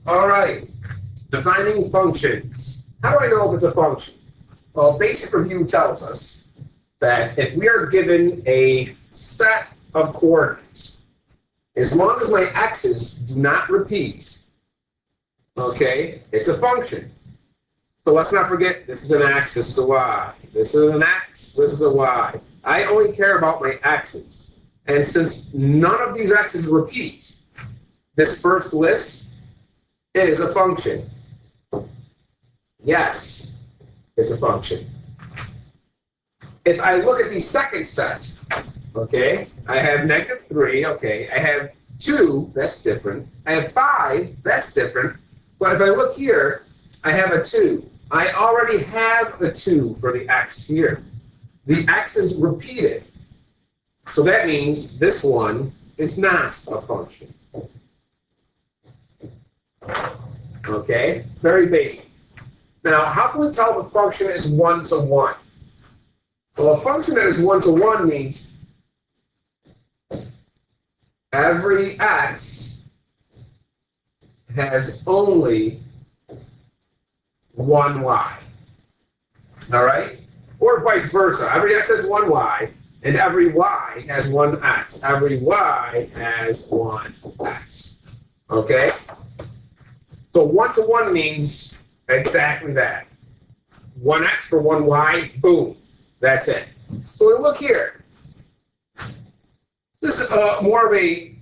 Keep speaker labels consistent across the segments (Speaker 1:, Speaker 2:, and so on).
Speaker 1: All right, defining functions. How do I know if it's a function? Well, basic review tells us that if we are given a set of coordinates, as long as my x's do not repeat, okay, it's a function. So let's not forget, this is an x, this is a y. This is an x, this is a y. I only care about my x's. And since none of these x's repeat, this first list is a function. Yes, it's a function. If I look at the second set, okay, I have -3, okay, I have 2, that's different. I have 5, that's different. But if I look here, I have a 2. I already have a 2 for the x here. The x is repeated. So that means this one is not a function. Okay, very basic. Now, how can we tell if a function is one-to-one? Well, a function that is one-to-one means every x has only one y. All right? Or vice versa. Every x has one y, and every y has one x. Every y has one x. Okay? So one-to-one means exactly that. One x for one y, boom. That's it. So look here. This is more of a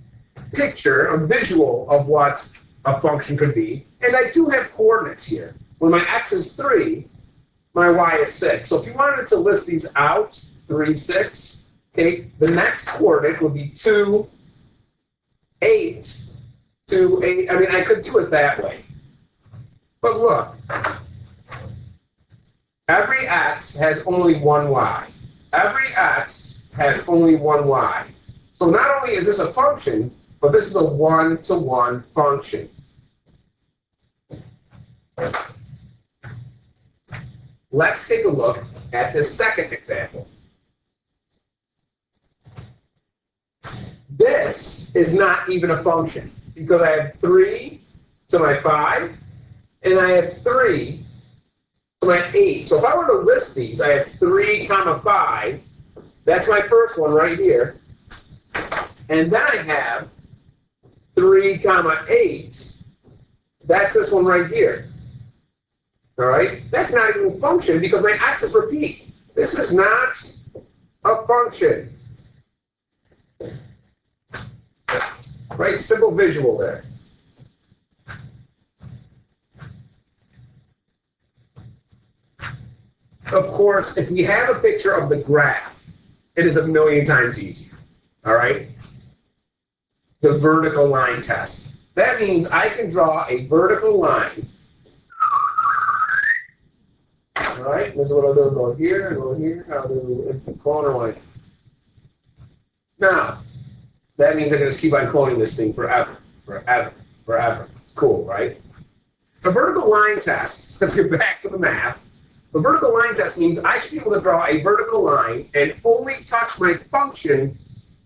Speaker 1: picture, a visual of what a function could be. And I do have coordinates here. When my x is 3, my y is 6. So if you wanted to list these out, 3, 6, okay, the next coordinate would be 2, 8, 2, 8. I mean, I could do it that way. But look, every x has only one y. Every x has only one y. So not only is this a function, but this is a one-to-one function. Let's take a look at the second example. This is not even a function because I have 3 to my 5, and I have 3 to my 8. So if I were to list these, I have 3, 5. That's my first one right here. And then I have 3, 8. That's this one right here. All right? That's not even a function because my x's repeat. This is not a function. Right? Simple visual there. Of course, if we have a picture of the graph, it is a million times easier. All right? The vertical line test. That means I can draw a vertical line. All right? This is what I'll do. Go here, go here. I'll do the corner line. Now, that means I can just keep on cloning this thing forever, forever, forever. It's cool, right? A vertical line test, let's get back to the math. The vertical line test means I should be able to draw a vertical line and only touch my function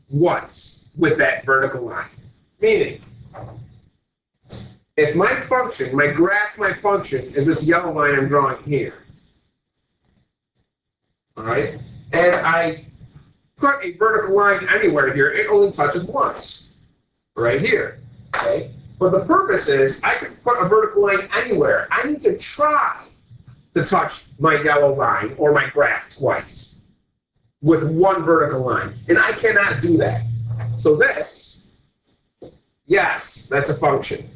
Speaker 1: once with that vertical line. Meaning, if my function, my graph, my function is this yellow line I'm drawing here, all right, and I put a vertical line anywhere here, it only touches once, right here, okay? But the purpose is I can put a vertical line anywhere. I need to try to touch my yellow line or my graph twice with one vertical line. And I cannot do that. So this, yes, that's a function.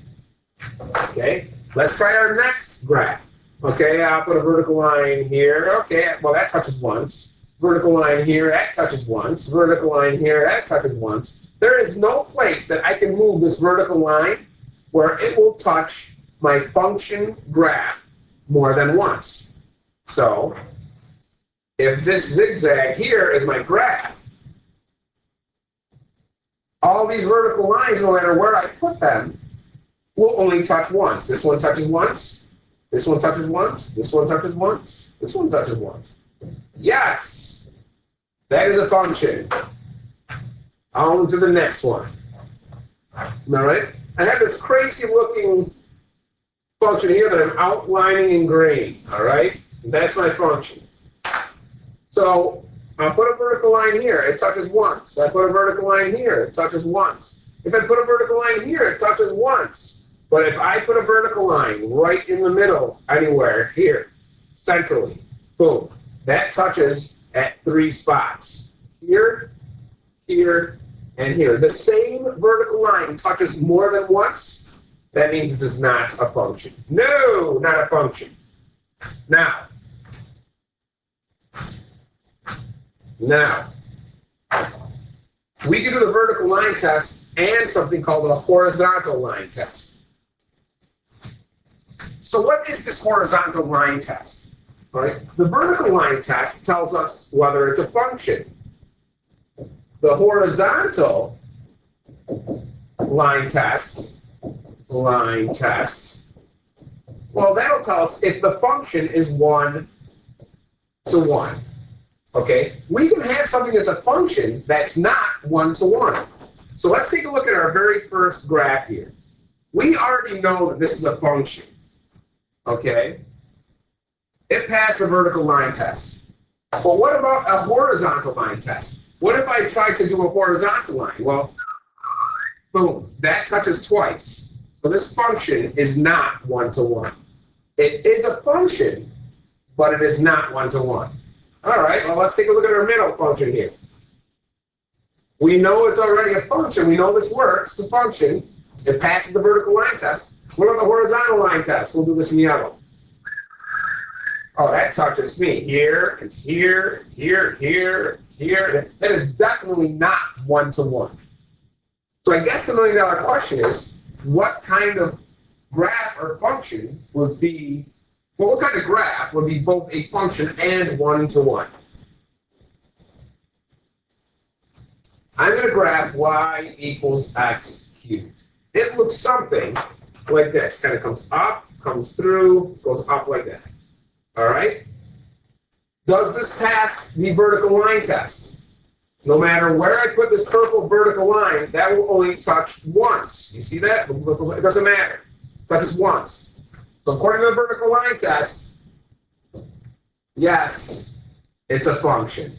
Speaker 1: Okay, let's try our next graph. Okay, I'll put a vertical line here. Okay, well, that touches once. Vertical line here, that touches once. Vertical line here, that touches once. There is no place that I can move this vertical line where it will touch my function graph more than once. So if this zigzag here is my graph, all these vertical lines, no matter where I put them, will only touch once. This one touches once. This one touches once. This one touches once. This one touches once. Yes, that is a function. On to the next one. All right. I have this crazy looking function here that I'm outlining in green, all right? That's my function. So I'll put a vertical line here, it touches once. I put a vertical line here, it touches once. If I put a vertical line here, it touches once. But if I put a vertical line right in the middle, anywhere, here, centrally, boom, that touches at 3 spots. Here, here, and here. The same vertical line touches more than once, that means this is not a function. No, not a function. Now, we can do the vertical line test and something called a horizontal line test. So what is this horizontal line test? All right. The vertical line test tells us whether it's a function. The horizontal line tests, well, that'll tell us if the function is 1 to 1. Okay? We can have something that's a function that's not 1 to 1. So let's take a look at our very first graph here. We already know that this is a function. Okay? It passed the vertical line test. But what about a horizontal line test? What if I tried to do a horizontal line? Well, boom, that touches twice. So this function is not 1 to 1. It is a function, but it is not 1 to 1. All right, well, let's take a look at our middle function here. We know it's already a function. We know this works. It's a function. It passes the vertical line test. What about the horizontal line test? We'll do this in yellow. Oh, that touches me here, and here, here, here, here. That is definitely not 1 to 1. So I guess the $1 million question is, what kind of graph or function would be, well, what kind of graph would be both a function and 1 to 1? I'm going to graph y equals x cubed. It looks something like this. Kind of comes up, comes through, goes up like that. All right? Does this pass the vertical line test? No matter where I put this purple vertical line, that will only touch once. You see that? It doesn't matter. It touches once. So according to the vertical line test, yes, it's a function.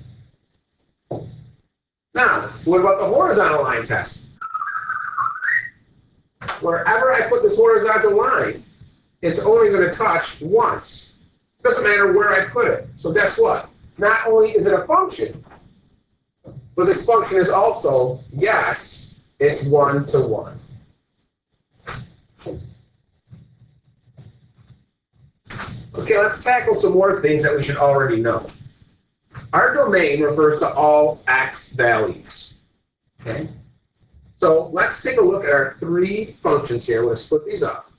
Speaker 1: Now, what about the horizontal line test? Wherever I put this horizontal line, it's only going to touch once. Doesn't matter where I put it. So guess what? Not only is it a function, but this function is also, yes, it's 1 to 1. Okay, let's tackle some more things that we should already know. Our domain refers to all x values. Okay? So let's take a look at our 3 functions here. Let's split these up.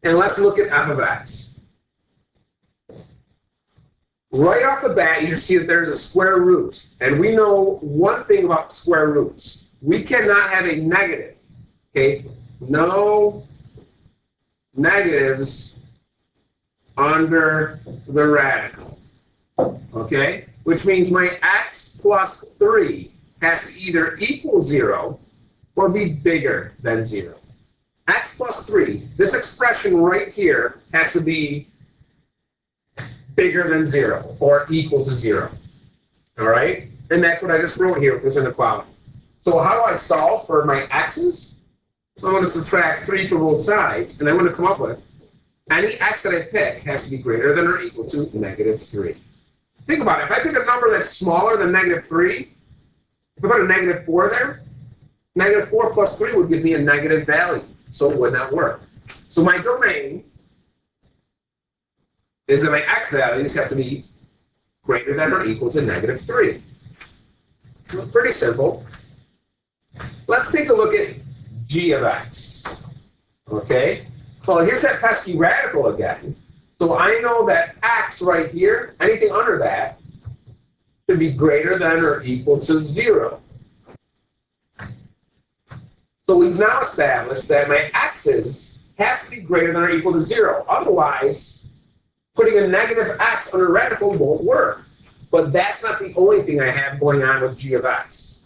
Speaker 1: And let's look at f of x. Right off the bat, you should see that there's a square root. And we know one thing about square roots. We cannot have a negative. Okay? No negatives under the radical. Okay? Which means my x plus 3 has to either equal 0 or be bigger than 0. X plus 3, this expression right here has to be bigger than 0 or equal to 0. All right? And that's what I just wrote here with this inequality. So how do I solve for my x's? I'm going to subtract 3 from both sides, and I'm going to come up with any x that I pick has to be greater than or equal to -3. Think about it. If I pick a number that's smaller than -3, if I put a -4 there, -4 plus 3 would give me a negative value. So it would not work. So my domain is that my x values have to be greater than or equal to -3. Pretty simple. Let's take a look at g of x. Okay? Well, here's that pesky radical again. So I know that x right here, anything under that, should be greater than or equal to 0. So we've now established that my x's has to be greater than or equal to 0. Otherwise, putting a negative x under radical won't work. But that's not the only thing I have going on with g of x.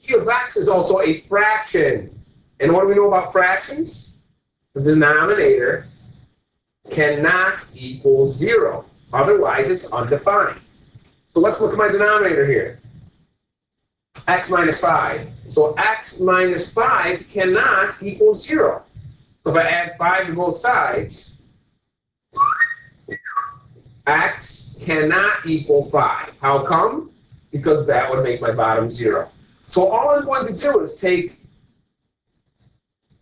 Speaker 1: G of x is also a fraction. And what do we know about fractions? the denominator cannot equal 0. Otherwise, it's undefined. So let's look at my denominator here. X minus 5. So x minus 5 cannot equal 0. So if I add 5 to both sides, x cannot equal 5. How come? Because that would make my bottom 0. So all I'm going to do is take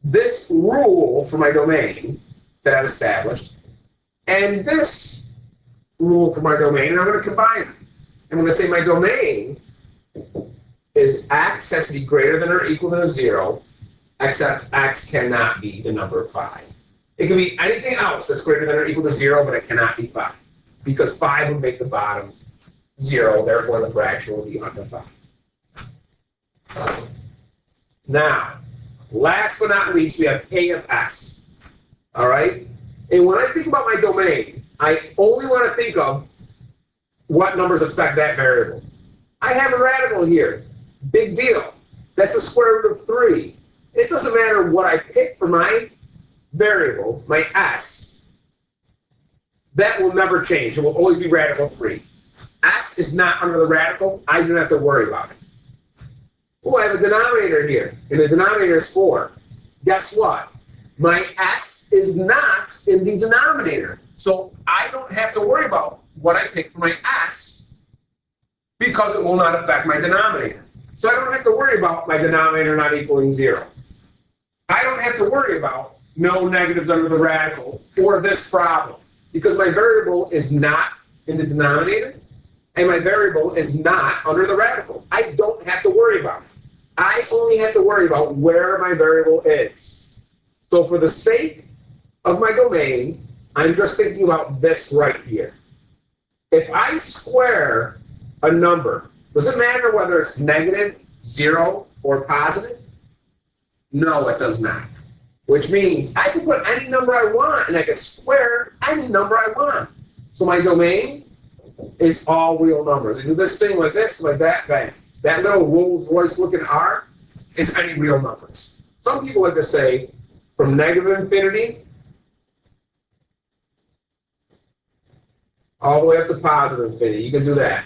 Speaker 1: this rule for my domain that I've established and this rule for my domain, and I'm going to combine them. I'm going to say my domain is x has to be greater than or equal to 0, except x cannot be the number 5. It can be anything else that's greater than or equal to 0, but it cannot be 5. Because 5 would make the bottom 0, therefore the fraction will be undefined. Now, last but not least, we have a of s. All right? And when I think about my domain, I only want to think of what numbers affect that variable. I have a radical here. Big deal. That's the square root of 3. It doesn't matter what I pick for my variable, my s. That will never change. It will always be radical 3. S is not under the radical. I don't have to worry about it. Oh, I have a denominator here, and the denominator is 4. Guess what? My s is not in the denominator. So I don't have to worry about what I pick for my s because it will not affect my denominator. So I don't have to worry about my denominator not equaling 0. I don't have to worry about no negatives under the radical for this problem because my variable is not in the denominator and my variable is not under the radical. I don't have to worry about it. I only have to worry about where my variable is. So for the sake of my domain, I'm just thinking about this right here. If I square a number, does it matter whether it's negative, 0, or positive? No, it does not. Which means I can put any number I want and I can square any number I want. So my domain is all real numbers. I do this thing like this, like that, bang. That little Rolls Royce looking R is any real numbers. Some people like to say from negative infinity all the way up to positive infinity. You can do that.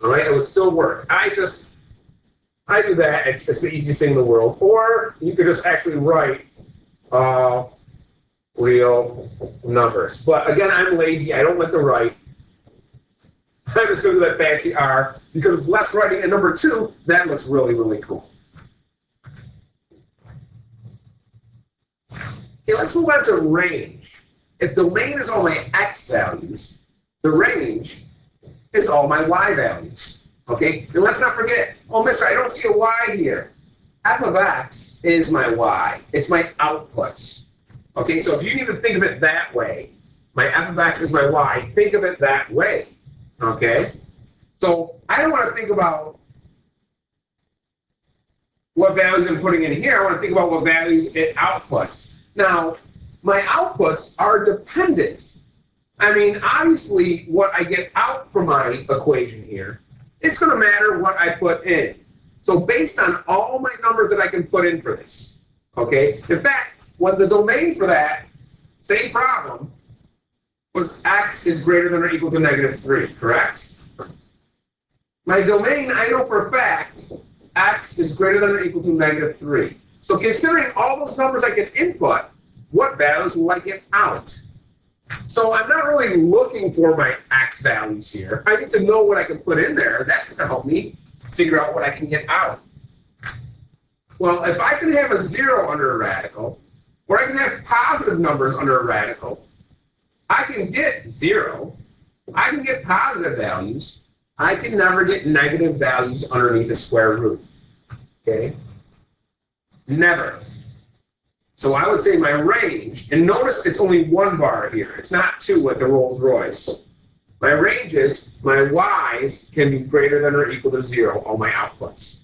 Speaker 1: All right, it would still work. I do that. It's the easiest thing in the world. Or you could just actually write real numbers. But again, I'm lazy. I don't like to write. I'm just going to do that fancy R because it's less writing. And number 2, that looks really, really cool. Okay, let's move on to range. If domain is all my x values, the range is all my y values. Okay, and let's not forget, oh, mister, I don't see a y here. F of x is my y. It's my outputs. Okay, so if you need to think of it that way, my f of x is my y, think of it that way. Okay, so I don't want to think about what values I'm putting in here. I want to think about what values it outputs. Now, my outputs are dependent. I mean, obviously, what I get out from my equation here, it's going to matter what I put in. So based on all my numbers that I can put in for this, okay? In fact, when the domain for that same problem was x is greater than or equal to negative 3, correct? My domain, I know for a fact, x is greater than or equal to negative 3. So considering all those numbers I can input, what values will I get out? So I'm not really looking for my x values here. I need to know what I can put in there. That's going to help me figure out what I can get out. Well, if I can have a 0 under a radical, or I can have positive numbers under a radical, I can get 0. I can get positive values. I can never get negative values underneath the square root. Okay? Never. So I would say my range, and notice it's only 1 bar here. It's not 2 like the Rolls Royce. My range is my y's can be greater than or equal to 0, all my outputs.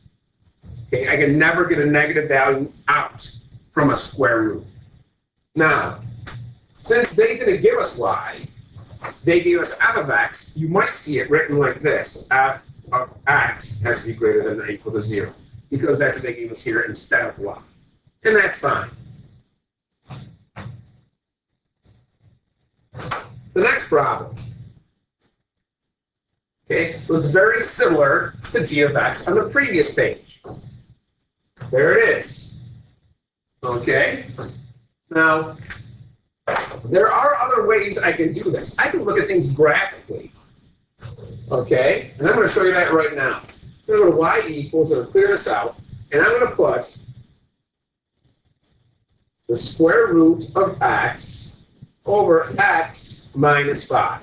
Speaker 1: Okay, I can never get a negative value out from a square root. Now, since they didn't give us y, they gave us f of x, you might see it written like this. F of x has to be greater than or equal to 0, because that's what they gave us here instead of y. And that's fine. the next problem. Okay, so it's very similar to g of x on the previous page. There it is. Okay, now there are other ways I can do this. I can look at things graphically. Okay, and I'm going to show you that right now. I'm going to go to y equals, and clear this out, and I'm going to put the square root of x over x minus 5.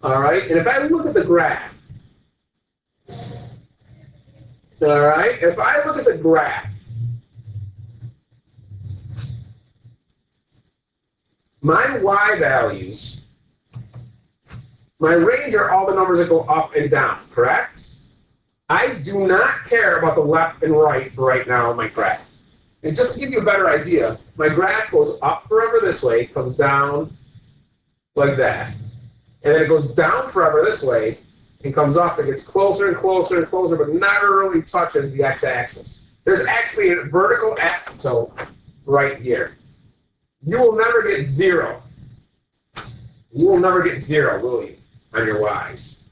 Speaker 1: All right, and if I look at the graph, all right, if I look at the graph, my y values, my range are all the numbers that go up and down, correct? I do not care about the left and right for right now on my graph. And just to give you a better idea, my graph goes up forever this way, comes down like that. And then it goes down forever this way, and comes up, and gets closer and closer and closer, but never really touches the x-axis. There's actually a vertical asymptote right here. You will never get 0. You will never get 0, will you, on your y's?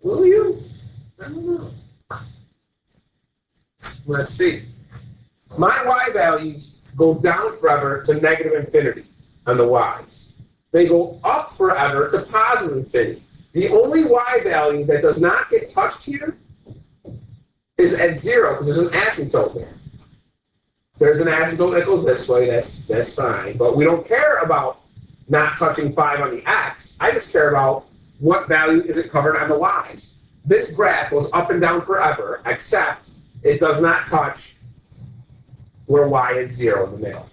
Speaker 1: Will you? I don't know. Let's see. My y values go down forever to negative infinity on the y's. They go up forever to positive infinity. The only y value that does not get touched here is at 0, because there's an asymptote there. There's an asymptote that goes this way, that's fine. But we don't care about not touching 5 on the x. I just care about what value is it covered on the y's. This graph goes up and down forever, except it does not touch where y is 0 in the middle.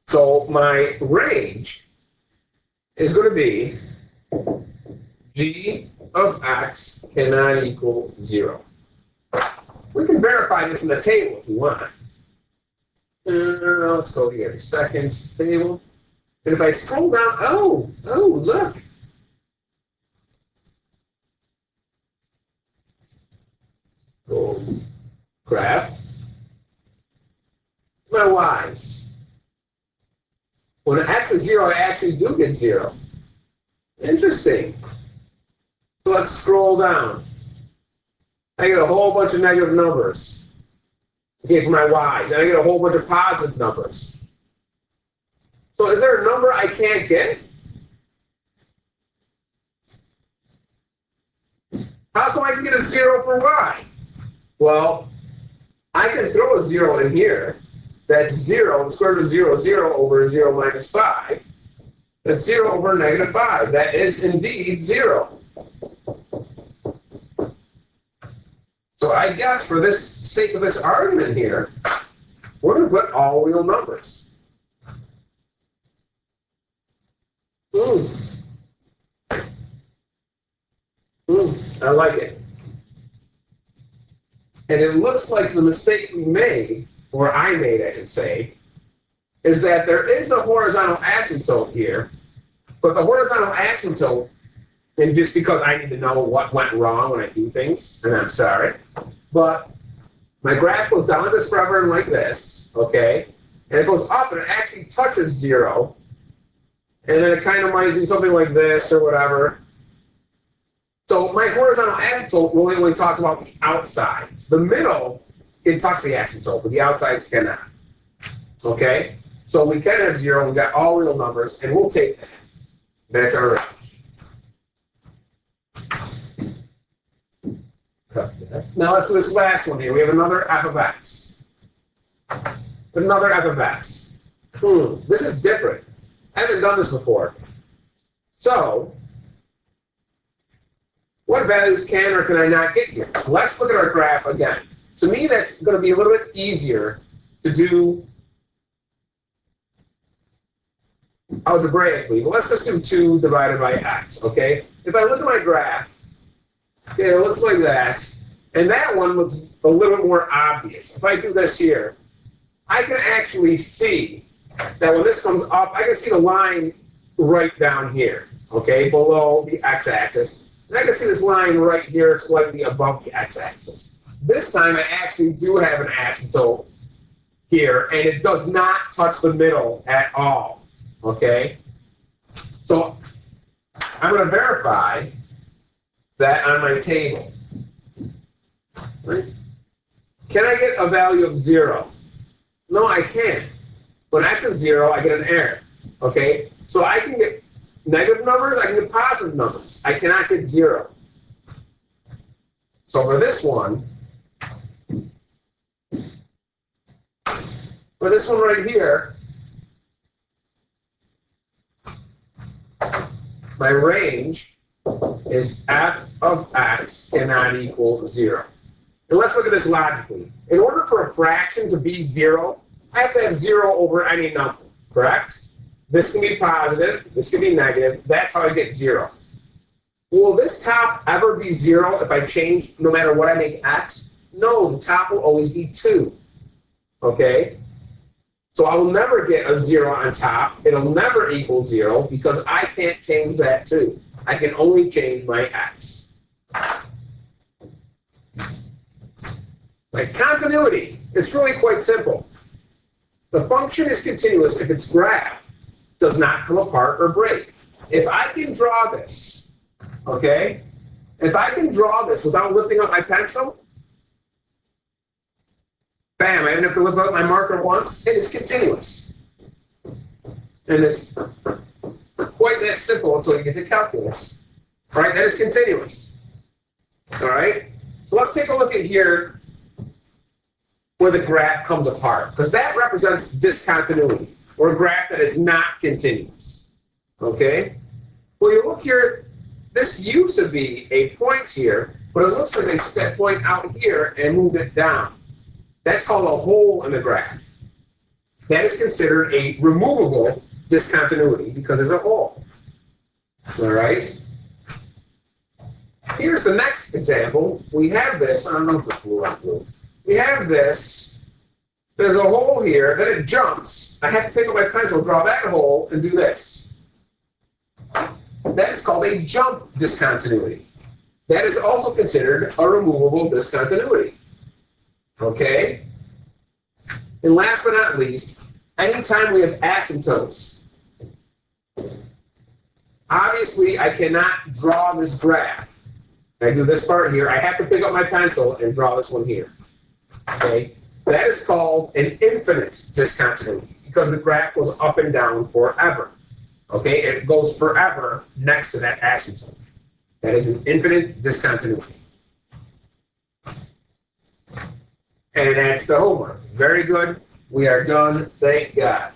Speaker 1: So my range is going to be g of x cannot equal 0. We can verify this in the table if you want. Let's go here. Second table. And if I scroll down, oh, look. Go graph. My y's. When x is 0, I actually do get 0. Interesting. So let's scroll down. I get a whole bunch of negative numbers. Okay, for my y's. And I get a whole bunch of positive numbers. So is there a number I can't get? How come I can get a 0 for y? Well, I can throw a 0 in here. That's 0, the square root of 0 is 0 over 0 minus 5. That's 0 over negative 5. That is indeed 0. So I guess for this sake of this argument here, we're going to put all real numbers. I like it. And it looks like the mistake we made, or I made, I should say, is that there is a horizontal asymptote here, but the horizontal asymptote, and just because I need to know what went wrong when I do things, and I'm sorry, but my graph goes down this forever and like this, okay, and it goes up and it actually touches 0, and then it kind of might do something like this or whatever. So my horizontal asymptote only talks about the outsides. The middle can touch the asymptote, but the outsides cannot. Okay? So we can have 0, we've got all real numbers, and we'll take that. That's our range. Cut that. Now let's do this last one here. We have another f of x. Another f of x. This is different. I haven't done this before. So, what values can or can I not get here? Let's look at our graph again. To me, that's going to be a little bit easier to do algebraically. But let's just do 2 divided by x, okay? If I look at my graph, okay, it looks like that. And that one looks a little bit more obvious. If I do this here, I can actually see that when this comes up, I can see the line right down here, okay, below the x-axis. And I can see this line right here slightly above the x-axis. This time I actually do have an asymptote here, and it does not touch the middle at all, okay? So I'm going to verify that on my table. Right? Can I get a value of 0? No, I can't. When x is 0, I get an error. Okay? So I can get negative numbers, I can get positive numbers. I cannot get 0. So for this one right here, my range is f of x cannot equal 0. And let's look at this logically. In order for a fraction to be 0, I have to have 0 over any number, correct? This can be positive, this can be negative. That's how I get 0. Will this top ever be 0 if I change no matter what I make x? No, the top will always be 2. Okay? So I will never get a 0 on top. It'll never equal 0 because I can't change that 2. I can only change my x. Like continuity, it's really quite simple. The function is continuous if its graph does not come apart or break. If I can draw this, okay? If I can draw this without lifting up my pencil, bam, I didn't have to lift up my marker once, it is continuous. And it's quite that simple until you get to calculus. All right, that is continuous. All right, so let's take a look at here where the graph comes apart, because that represents discontinuity, or a graph that is not continuous. Okay? Well, you look here, this used to be a point here, but it looks like they took that point out here and moved it down. That's called a hole in the graph. That is considered a removable discontinuity because there's a hole. All right? Here's the next example. We have this, I don't know if it's blue or blue. We have this, there's a hole here, then it jumps. I have to pick up my pencil, draw that hole, and do this. That is called a jump discontinuity. That is also considered a removable discontinuity. Okay? And last but not least, anytime we have asymptotes, obviously I cannot draw this graph. I do this part here, I have to pick up my pencil and draw this one here. Okay, that is called an infinite discontinuity because the graph goes up and down forever. Okay, it goes forever next to that asymptote. That is an infinite discontinuity. And that's the homework. Very good. We are done. Thank God.